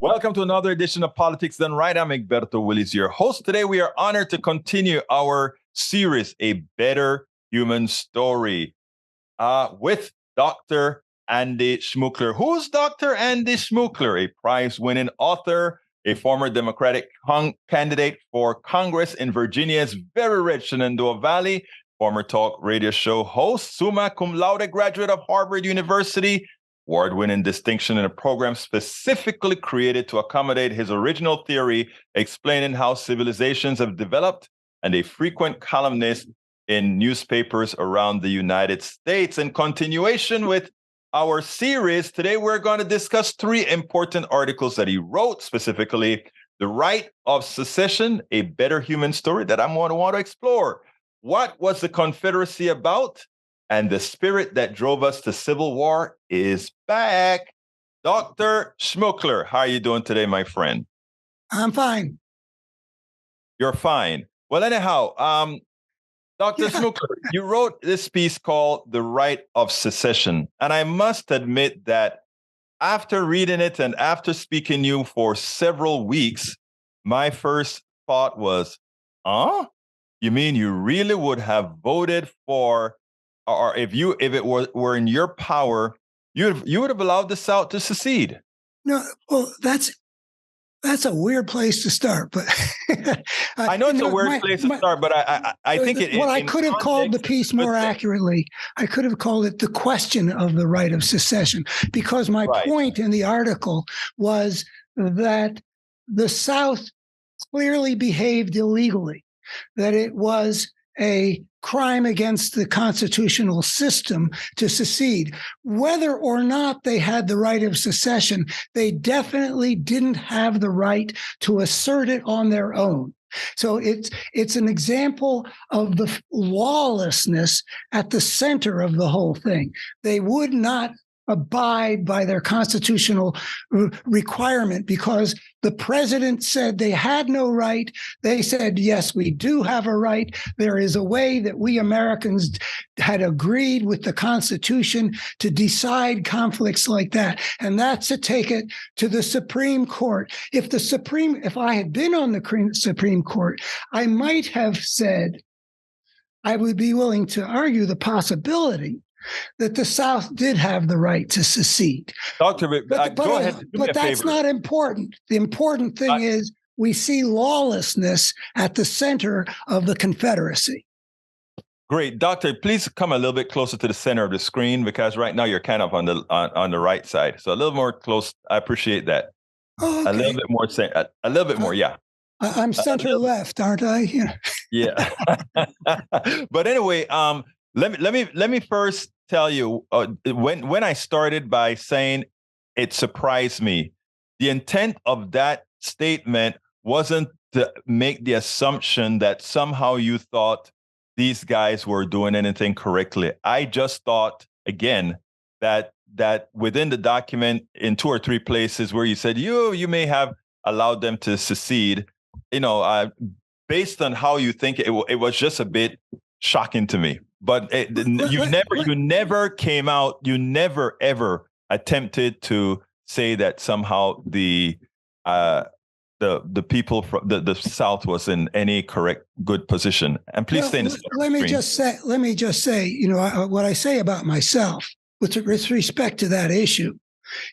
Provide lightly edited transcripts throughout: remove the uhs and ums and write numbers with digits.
Welcome to another edition of Politics Done Right. I'm Egberto Willis, your host. Today, we are honored to continue our series, A Better Human Story, with Dr. Andy Schmookler. Who's Dr. Andy Schmookler? A prize-winning author, a former Democratic candidate for Congress in Virginia's very rich Shenandoah Valley, former talk radio show host, summa cum laude graduate of Harvard University, award-winning distinction in a program specifically created to accommodate his original theory explaining how civilizations have developed, and a frequent columnist in newspapers around the United States. In continuation with our series, today we're going to discuss three important articles that he wrote, specifically The Right of Secession, A Better Human Story, that I'm going to want to explore. What was the Confederacy about? And the spirit that drove us to civil war is back. Dr. Schmookler, how are you doing today, my friend? I'm fine. You're fine. Well, anyhow, Dr. Schmookler, you wrote this piece called The Right of Secession. And I must admit that after reading it and after speaking to you for several weeks, my first thought was, you mean you really would have voted for, or if it were in your power, you would have allowed the South to secede? No, well, that's a weird place to start, but I know it's a weird place to start, but I think it. Well, I could have called the piece more accurately. I could have called it The Question of the Right of Secession, because my point in the article was that the South clearly behaved illegally, that it was a crime against the constitutional system to secede. Whether or not they had the right of secession, they definitely didn't have the right to assert it on their own. So it's an example of the lawlessness at the center of the whole thing. They would not abide by their constitutional requirement because the president said they had no right. They said, yes, we do have a right. There is a way that we Americans had agreed with the Constitution to decide conflicts like that. And that's to take it to the Supreme Court. If I had been on the Supreme Court, I might have said, I would be willing to argue the possibility that the South did have the right to secede. Doctor, go ahead. But that's not important. The important thing is we see lawlessness at the center of the Confederacy. Great. Doctor, please come a little bit closer to the center of the screen, because right now you're kind of on the right side. So a little more close. I appreciate that. Oh, okay. A little bit more. A little bit more. Yeah. I'm center left, aren't I? Yeah. But anyway, let me first tell you, when I started by saying it surprised me, the intent of that statement wasn't to make the assumption that somehow you thought these guys were doing anything correctly. I just thought, again, that within the document, in 2 or 3 places where you said you may have allowed them to secede, based on how you think it was just a bit shocking to me. But you never came out. You never ever attempted to say that somehow the people from the South was in any correct good position. And please stay in the Let me just say, what I say about myself with respect to that issue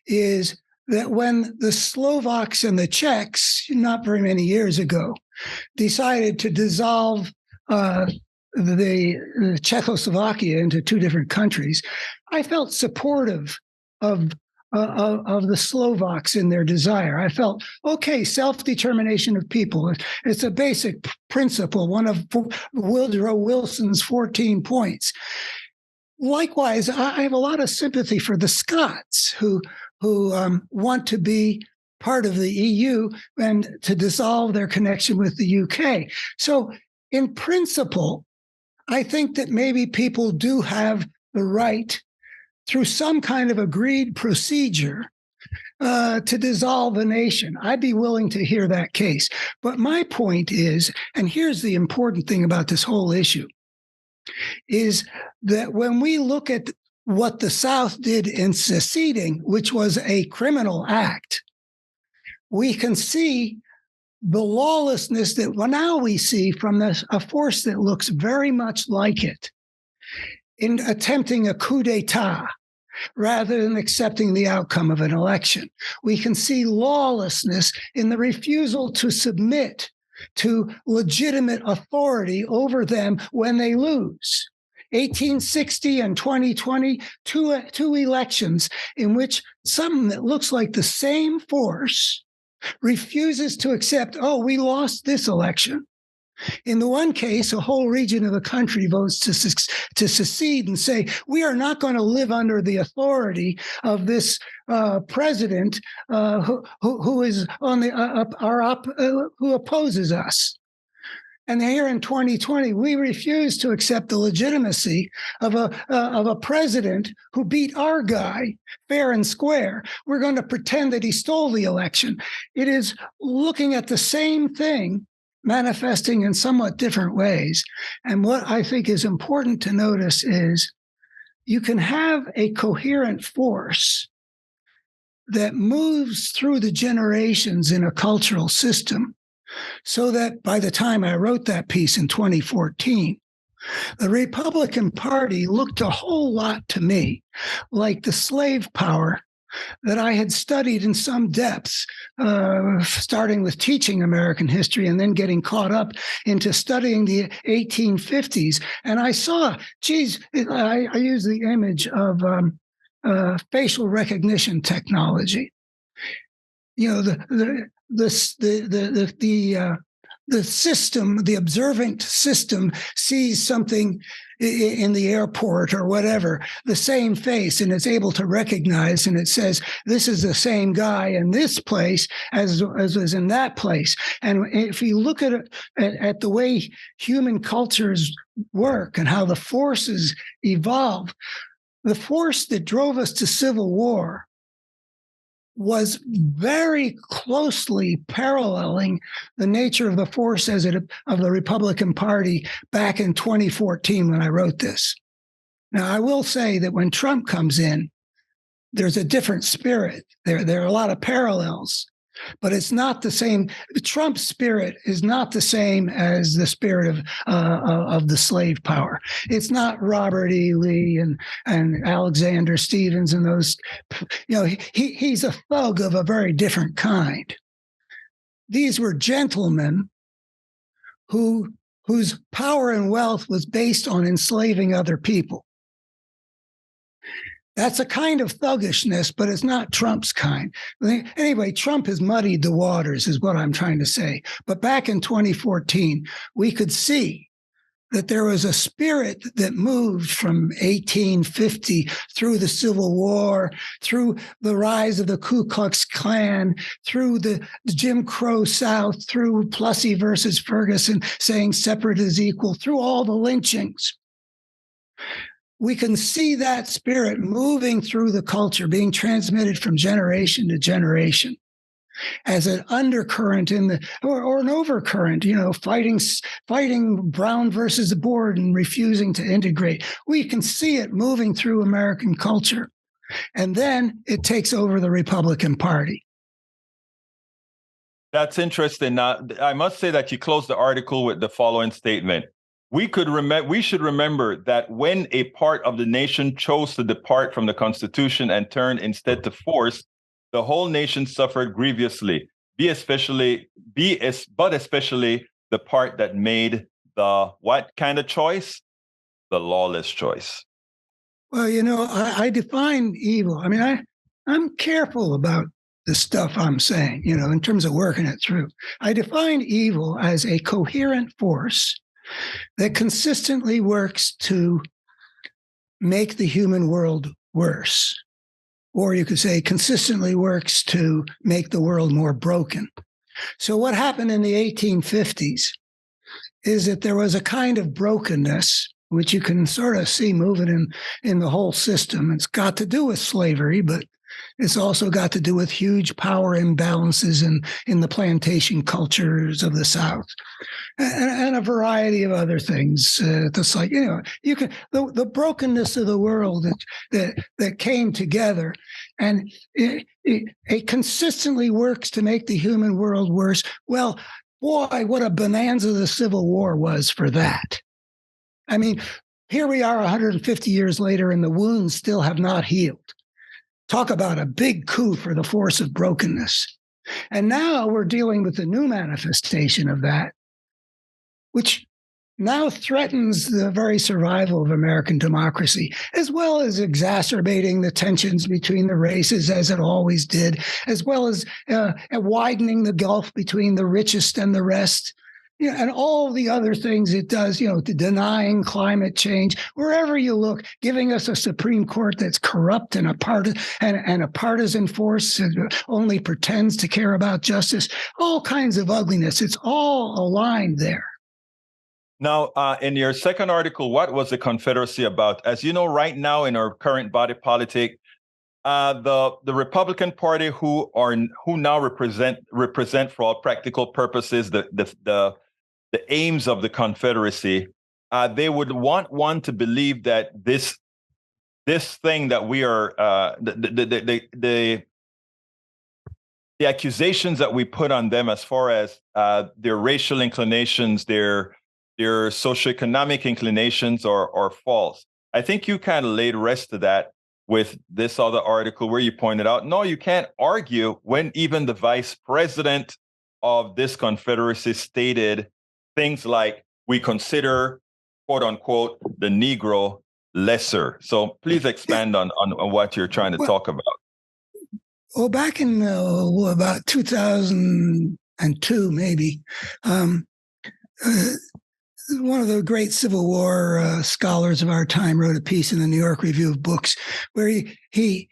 is that when the Slovaks and the Czechs, not very many years ago, decided to dissolve the Czechoslovakia into 2 different countries, I felt supportive of the Slovaks in their desire. I felt, okay, self-determination of people. It's a basic principle, one of Woodrow Wilson's 14 points. Likewise, I have a lot of sympathy for the Scots who want to be part of the EU and to dissolve their connection with the UK. So in principle, I think that maybe people do have the right, through some kind of agreed procedure, to dissolve a nation. I'd be willing to hear that case. But my point is, and here's the important thing about this whole issue, is that when we look at what the South did in seceding, which was a criminal act, we can see the lawlessness that now we see from a force that looks very much like it in attempting a coup d'etat rather than accepting the outcome of an election. We can see lawlessness in the refusal to submit to legitimate authority over them when they lose. 1860 and 2020, two elections in which something that looks like the same force refuses to accept, oh, we lost this election. In the one case, a whole region of the country votes to secede and say, we are not going to live under the authority of this president who is on the who opposes us. And here in 2020, we refuse to accept the legitimacy of a president who beat our guy fair and square. We're going to pretend that he stole the election. It is looking at the same thing, manifesting in somewhat different ways. And what I think is important to notice is you can have a coherent force that moves through the generations in a cultural system, so that by the time I wrote that piece in 2014, the Republican Party looked a whole lot to me like the slave power that I had studied in some depth, starting with teaching American history and then getting caught up into studying the 1850s. And I saw, I use the image of facial recognition technology. You know, the system, the observant system, sees something in the airport or whatever, the same face, and it's able to recognize, and it says, this is the same guy in this place as was in that place. And if you look at it, at the way human cultures work and how the forces evolve, the force that drove us to civil war was very closely paralleling the nature of the force of the Republican Party back in 2014 when I wrote this. Now, I will say that when Trump comes in, there's a different spirit. There are a lot of parallels, but it's not the same. Trump's spirit is not the same as the spirit of the slave power. It's not Robert E. Lee and Alexander Stevens and those. You know, he's a thug of a very different kind. These were gentlemen whose power and wealth was based on enslaving other people. That's a kind of thuggishness, but it's not Trump's kind. Anyway, Trump has muddied the waters, is what I'm trying to say. But back in 2014, we could see that there was a spirit that moved from 1850 through the Civil War, through the rise of the Ku Klux Klan, through the Jim Crow South, through Plessy versus Ferguson saying separate is equal, through all the lynchings. We can see that spirit moving through the culture, being transmitted from generation to generation as an undercurrent or an overcurrent, you know, fighting Brown versus the board and refusing to integrate. We can see it moving through American culture. And then it takes over the Republican Party. That's interesting. Now, I must say that you closed the article with the following statement. We should remember that when a part of the nation chose to depart from the Constitution and turn instead to force, the whole nation suffered grievously, but especially the part that made the what kind of choice? The lawless choice. Well, you know, I define evil. I mean, I'm careful about the stuff I'm saying, you know, in terms of working it through. I define evil as a coherent force that consistently works to make the human world worse. Or you could say consistently works to make the world more broken. So what happened in the 1850s is that there was a kind of brokenness, which you can sort of see moving in the whole system. It's got to do with slavery, but It's also got to do with huge power imbalances in the plantation cultures of the South, and a variety of other things. That's like, you can the brokenness of the world that came together, and it consistently works to make the human world worse. Well, boy, what a bonanza the Civil War was for that. I mean, here we are 150 years later, and the wounds still have not healed. Talk about a big coup for the force of brokenness. And now we're dealing with the new manifestation of that, which now threatens the very survival of American democracy, as well as exacerbating the tensions between the races, as it always did, as well as widening the gulf between the richest and the rest. And all the other things it does, denying climate change, wherever you look, giving us a Supreme Court that's corrupt and a partisan force that only pretends to care about justice, all kinds of ugliness. It's all aligned there. Now, in your second article, what was the Confederacy about? As you know, right now in our current body politic, the Republican Party, who now represent for all practical purposes the aims of the Confederacy, they would want one to believe that this thing that we are the accusations that we put on them as far as their racial inclinations, their socioeconomic inclinations are false. I think you kind of laid rest to that with this other article where you pointed out, no, you can't argue when even the vice president of this Confederacy stated things like, we consider, quote unquote, the Negro lesser. So please expand on what you're trying to talk about. Well, back in about 2002, maybe, one of the great Civil War scholars of our time wrote a piece in the New York Review of Books where he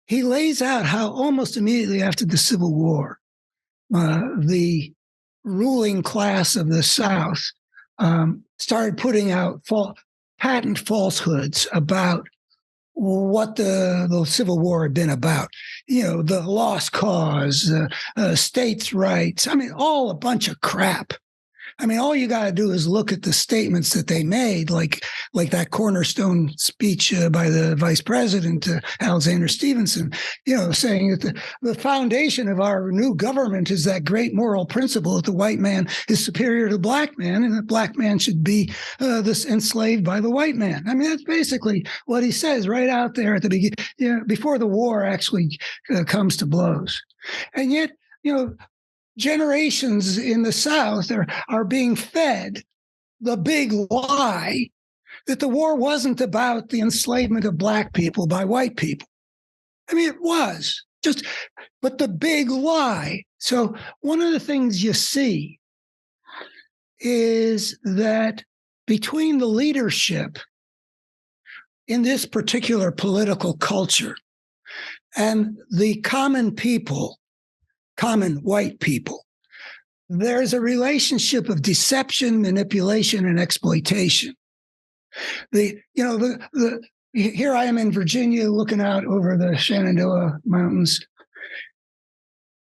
lays out how almost immediately after the Civil War, the ruling class of the South started putting out patent falsehoods about what the Civil War had been about. The lost cause, states' rights. I mean, all a bunch of crap. I mean, all you got to do is look at the statements that they made, like that cornerstone speech by the vice president, Alexander Stevenson, saying that the foundation of our new government is that great moral principle that the white man is superior to the black man and the black man should be enslaved by the white man. I mean, that's basically what he says right out there at the beginning, before the war actually comes to blows. And yet, generations in the South are being fed the big lie that the war wasn't about the enslavement of black people by white people. I mean, it was but the big lie. So one of the things you see is that between the leadership in this particular political culture and the common people, common white people, there's a relationship of deception, manipulation, and exploitation. Here I am in Virginia looking out over the Shenandoah Mountains.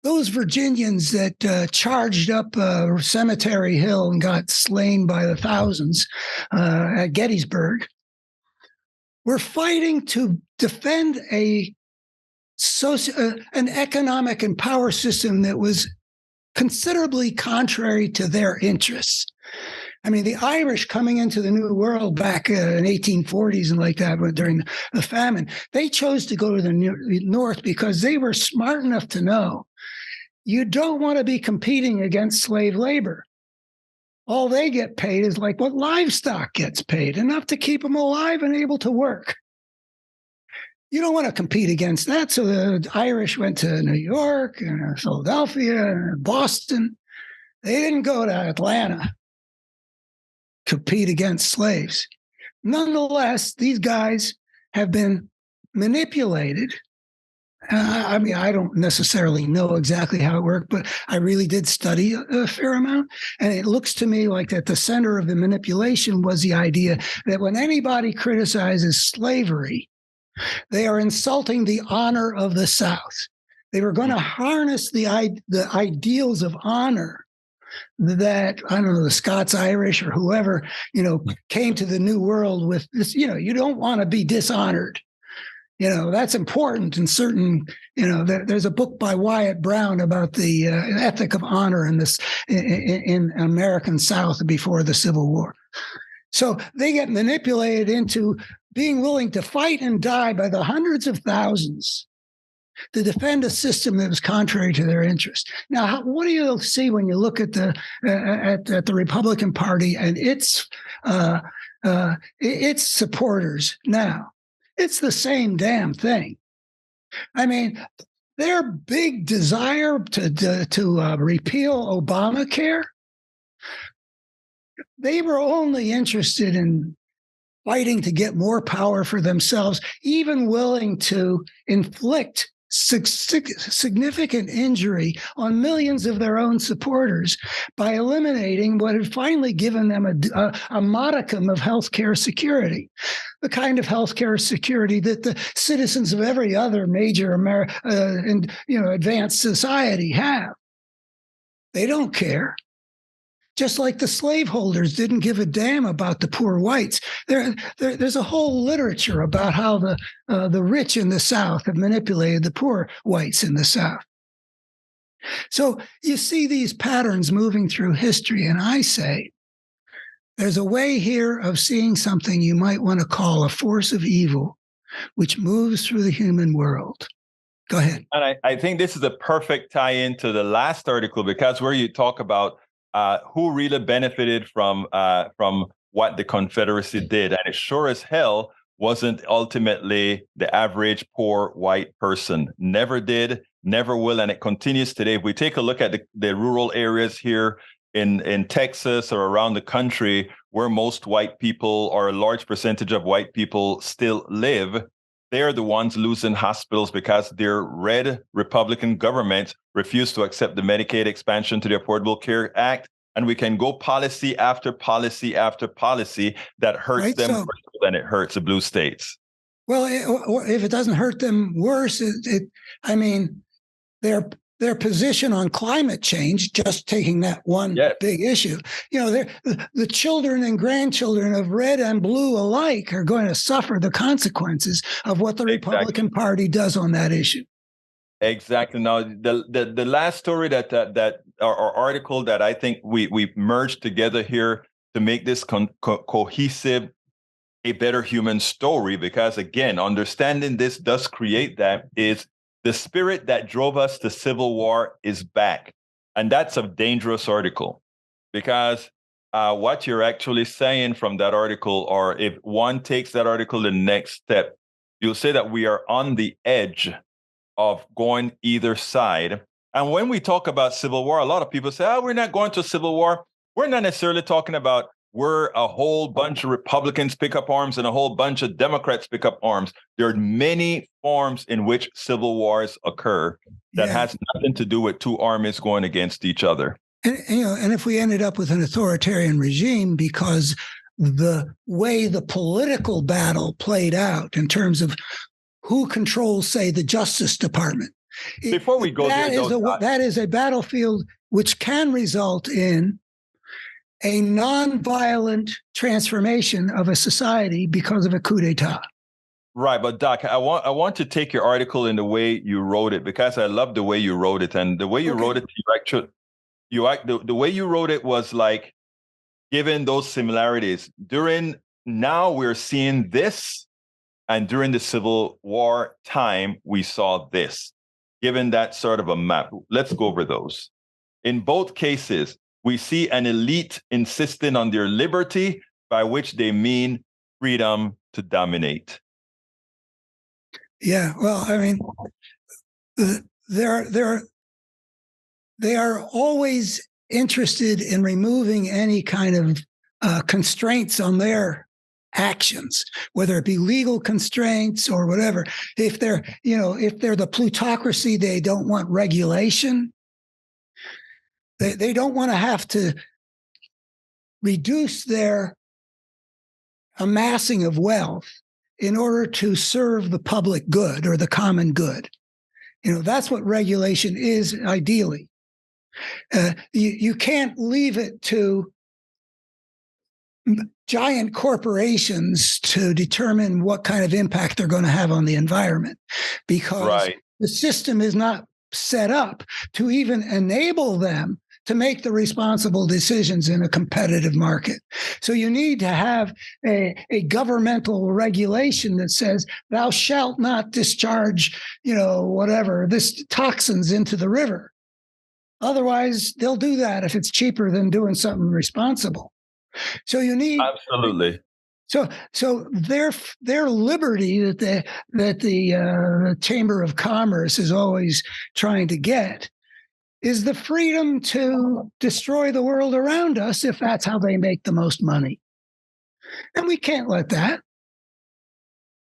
Those Virginians that charged up Cemetery Hill and got slain by the thousands at Gettysburg were fighting to defend an economic and power system that was considerably contrary to their interests. I mean, the Irish coming into the New World back in 1840s and like that during the famine, they chose to go to the North because they were smart enough to know you don't want to be competing against slave labor. All they get paid is like what livestock gets paid, enough to keep them alive and able to work. You don't want to compete against that. So the Irish went to New York and Philadelphia and Boston. They didn't go to Atlanta, compete against slaves. Nonetheless, these guys have been manipulated. I mean, I don't necessarily know exactly how it worked, but I really did study a fair amount. And it looks to me like at the center of the manipulation was the idea that when anybody criticizes slavery, They are insulting the honor of the South. They were going to harness the ideals of honor that, I don't know, the Scots Irish or whoever, came to the New World with this. You don't want to be dishonored. That's important in certain, there's a book by Wyatt Brown about the ethic of honor in American South before the Civil War. So they get manipulated into being willing to fight and die by the hundreds of thousands to defend a system that was contrary to their interest. Now, what do you see when you look at the Republican Party and its supporters now? It's the same damn thing. I mean, their big desire to repeal Obamacare, they were only interested in fighting to get more power for themselves, even willing to inflict significant injury on millions of their own supporters by eliminating what had finally given them a modicum of healthcare security, the kind of healthcare security that the citizens of every other major advanced society have. They don't care. Just like the slaveholders didn't give a damn about the poor whites. There's a whole literature about how the rich in the South have manipulated the poor whites in the South. So you see these patterns moving through history, and I say there's a way here of seeing something you might want to call a force of evil, which moves through the human world. Go ahead. And I think this is a perfect tie-in to the last article, because where you talk about who really benefited from what the Confederacy did. And it sure as hell wasn't ultimately the average poor white person. Never did, never will, and it continues today. If we take a look at the rural areas here in Texas or around the country where most white people, or a large percentage of white people, still live, they're the ones losing hospitals because their red Republican government refused to accept the Medicaid expansion to the Affordable Care Act. And we can go policy after policy after policy that hurts them worse than it hurts the blue states. Well, if it doesn't hurt them worse, their position on climate change, just taking that one big issue, the children and grandchildren of red and blue alike are going to suffer the consequences of what the Republican Party does on that issue. Exactly. Now, the last story that or article that I think we merged together here to make this cohesive, a better human story, because again, understanding this does create that, is the spirit that drove us to civil war is back. And that's a dangerous article, because what you're actually saying from that article, or if one takes that article the next step, you'll say that we are on the edge of going either side. And when we talk about civil war, a lot of people say, we're not going to civil war. We're not necessarily talking about where a whole bunch of Republicans pick up arms and a whole bunch of Democrats pick up arms. There are many forms in which civil wars occur that has nothing to do with two armies going against each other. And if we ended up with an authoritarian regime, because the way the political battle played out in terms of who controls, say, the Justice Department. Before we go there, that is a battlefield which can result in a nonviolent transformation of a society because of a coup d'etat. Right, but Doc, I want to take your article in the way you wrote it, because I love the way you wrote it, and the way you wrote it, the way you wrote it was like, given those similarities. Now we're seeing this. And during the Civil War time, we saw this. Given that sort of a map, let's go over those. In both cases, we see an elite insisting on their liberty, by which they mean freedom to dominate. Yeah, well, I mean, they are always interested in removing any kind of constraints on their actions, whether it be legal constraints or whatever. If they're the plutocracy, they don't want regulation. They don't want to have to reduce their amassing of wealth in order to serve the public good or the common good. That's what regulation is ideally. You can't leave it to giant corporations to determine what kind of impact they're going to have on the environment, because the system is not set up to even enable them to make the responsible decisions in a competitive market. So you need to have a governmental regulation that says, thou shalt not discharge, this toxins into the river. Otherwise, they'll do that if it's cheaper than doing something responsible. So you need absolutely. So their liberty that the Chamber of Commerce is always trying to get is the freedom to destroy the world around us if that's how they make the most money. And we can't let that.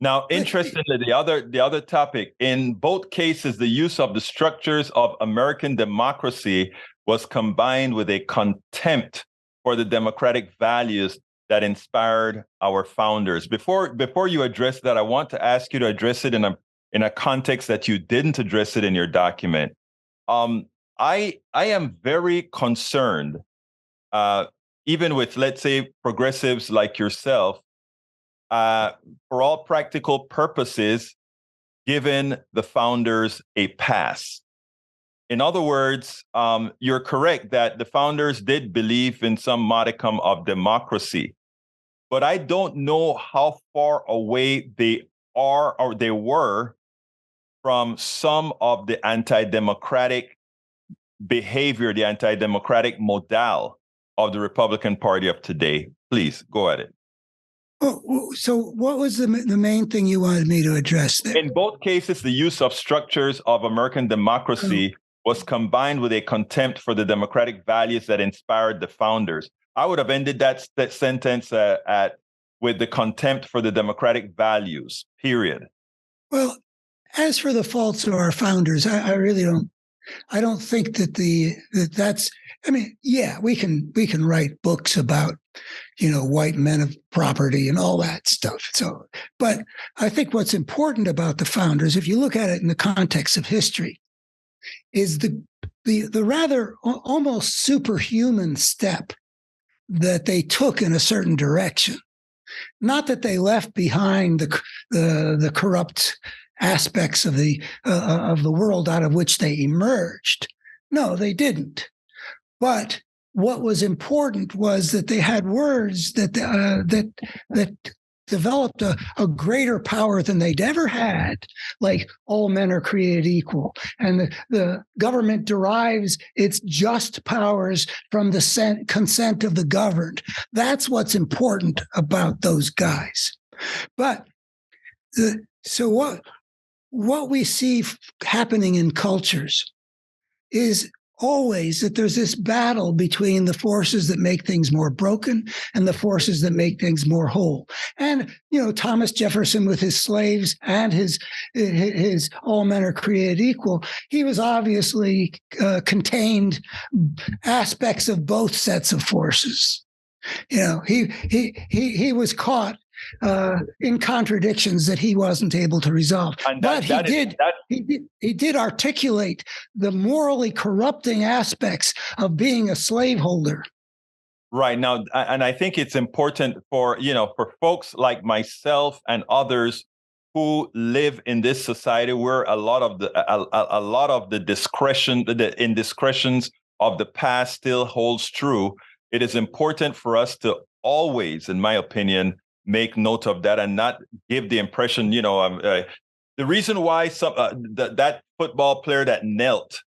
Now, interestingly, the other topic, in both cases, the use of the structures of American democracy was combined with a contempt for the democratic values that inspired our founders. Before you address that, I want to ask you to address it in a context that you didn't address it in your document. I am very concerned, even with, let's say, progressives like yourself, for all practical purposes, giving the founders a pass. In other words, you're correct that the founders did believe in some modicum of democracy, but I don't know how far away they are or they were from some of the anti-democratic behavior, the anti-democratic modal of the Republican Party of today. Please go at it. Oh, so what was the main thing you wanted me to address there? In both cases, the use of structures of American democracy was combined with a contempt for the democratic values that inspired the founders. I would have ended that sentence with the contempt for the democratic values, period. Well, as for the faults of our founders, I really don't. I don't think that's. I mean, yeah, we can write books about, white men of property and all that stuff. So, but I think what's important about the founders, if you look at it in the context of history, is the rather almost superhuman step that they took in a certain direction. Not that they left behind the corrupt aspects of the world out of which they emerged. No, they didn't. But what was important was that they had words that developed a greater power than they'd ever had, like all men are created equal, and the government derives its just powers from the consent of the governed. That's what's important about those guys. But so what we see happening in cultures is always that there's this battle between the forces that make things more broken and the forces that make things more whole. And, Thomas Jefferson with his slaves and his all men are created equal, he was obviously contained aspects of both sets of forces. He was caught in contradictions that he wasn't able to resolve. But he did articulate the morally corrupting aspects of being a slaveholder. Right now, and I think it's important for folks like myself and others who live in this society where a lot of the discretion, the indiscretions of the past still holds true. It is important for us to always, in my opinion, make note of that and not give the impression, the reason why that football player that knelt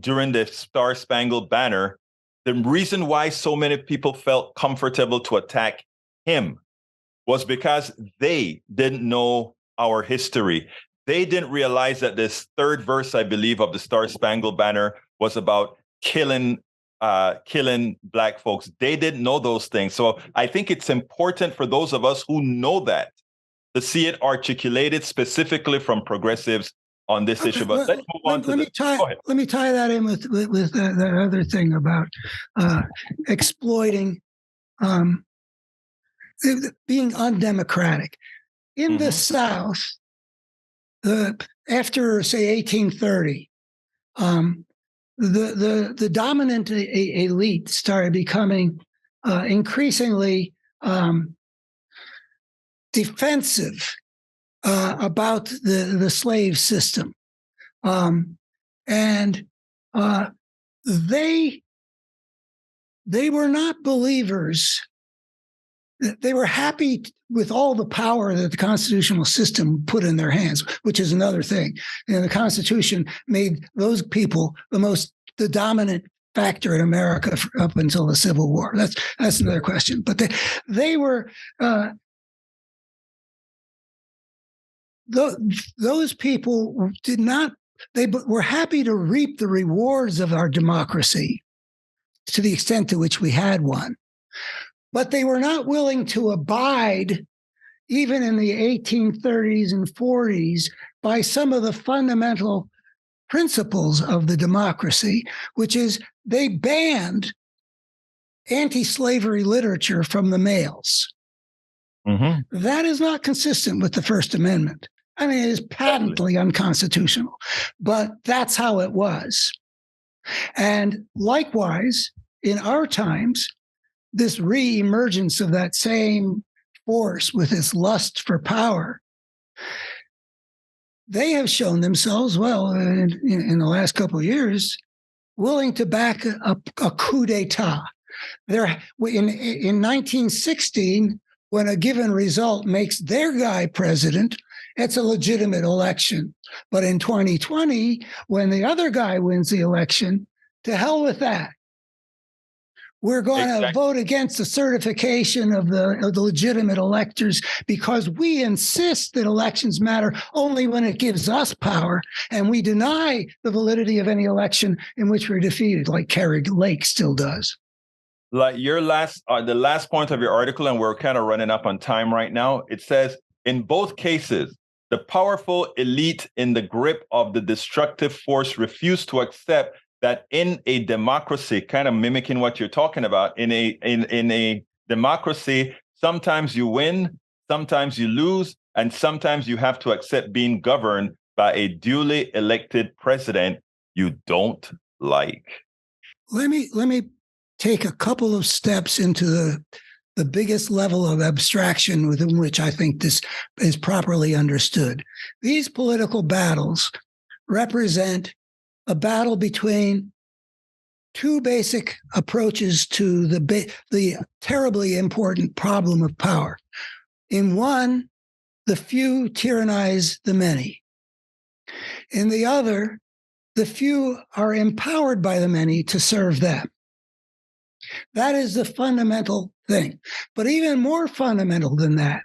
during the Star Spangled Banner, the reason why so many people felt comfortable to attack him was because they didn't know our history. They didn't realize that this third verse, I believe, of the Star Spangled Banner was about killing Black folks. They didn't know those things. So I think it's important for those of us who know that to see it articulated specifically from progressives on this issue. But let's move on to let me tie that in with the other thing about exploiting being undemocratic. in the South, after, say, 1830, the dominant elite started becoming increasingly defensive about the slave system, and they were not believers. They were happy with all the power that the constitutional system put in their hands, which is another thing. And the Constitution made those people the dominant factor in America up until the Civil War. That's another question. But they were those people did not. They were happy to reap the rewards of our democracy to the extent to which we had one. But they were not willing to abide, even in the 1830s and 40s, by some of the fundamental principles of the democracy, which is they banned anti-slavery literature from the mails. That is not consistent with the First Amendment. I mean, it is patently unconstitutional, but that's how it was. And likewise, in our times, this re-emergence of that same force with its lust for power, they have shown themselves, well, in the last couple of years, willing to back a coup d'etat. In 1916, when a given result makes their guy president, it's a legitimate election. But in 2020, when the other guy wins the election, to hell with that. We're going to vote against the certification of the legitimate electors because we insist that elections matter only when it gives us power, and we deny the validity of any election in which we're defeated, like Kerry Lake still does. Like the last point of your article, and we're kind of running up on time right now, it says, in both cases, the powerful elite in the grip of the destructive force refused to accept that in a democracy, kind of mimicking what you're talking about, in a democracy, sometimes you win, sometimes you lose, and sometimes you have to accept being governed by a duly elected president you don't like. Let me take a couple of steps into the biggest level of abstraction within which I think this is properly understood. These political battles represent a battle between two basic approaches to the terribly important problem of power. In one, the few tyrannize the many. In the other, the few are empowered by the many to serve them. That is the fundamental thing. But even more fundamental than that,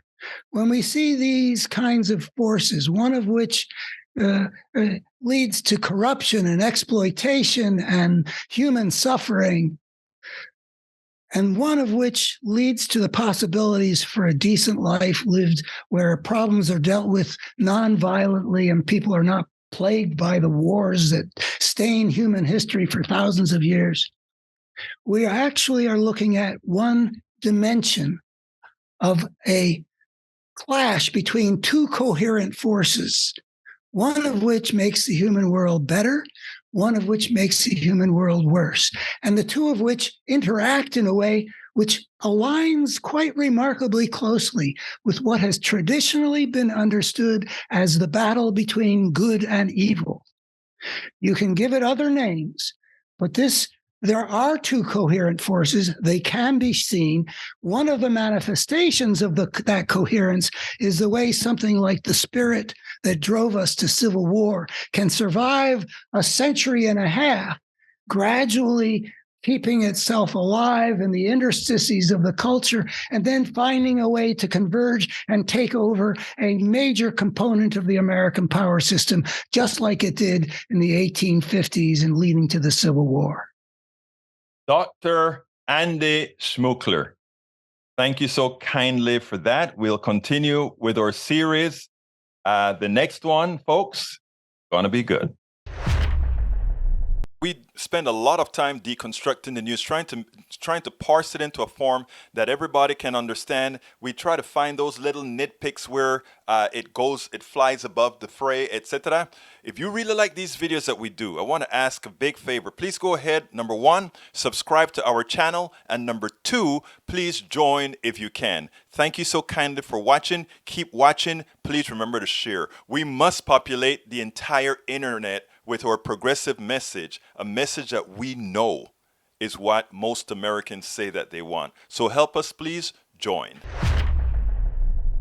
when we see these kinds of forces, one of which leads to corruption and exploitation and human suffering, and one of which leads to the possibilities for a decent life lived where problems are dealt with non-violently and people are not plagued by the wars that stain human history for thousands of years. We actually are looking at one dimension of a clash between two coherent forces, one of which makes the human world better, one of which makes the human world worse, and the two of which interact in a way which aligns quite remarkably closely with what has traditionally been understood as the battle between good and evil. You can give it other names, but there are two coherent forces. They can be seen. One of the manifestations of that coherence is the way something like the spirit that drove us to civil war can survive a century and a half, gradually keeping itself alive in the interstices of the culture, and then finding a way to converge and take over a major component of the American power system, just like it did in the 1850s and leading to the Civil War. Dr. Andy Schmookler, thank you so kindly for that. We'll continue with our series. The next one, folks, gonna be good. we spend a lot of time deconstructing the news, trying to parse it into a form that everybody can understand. We try to find those little nitpicks where it flies above the fray, etc. If you really like these videos that we do, I want to ask a big favor. Please go ahead, number one, subscribe to our channel, and number two, please join if you can. Thank you so kindly for watching. Keep watching. Please remember to share. We must populate the entire internet with our progressive message, a message that we know is what most Americans say that they want. So help us, please join.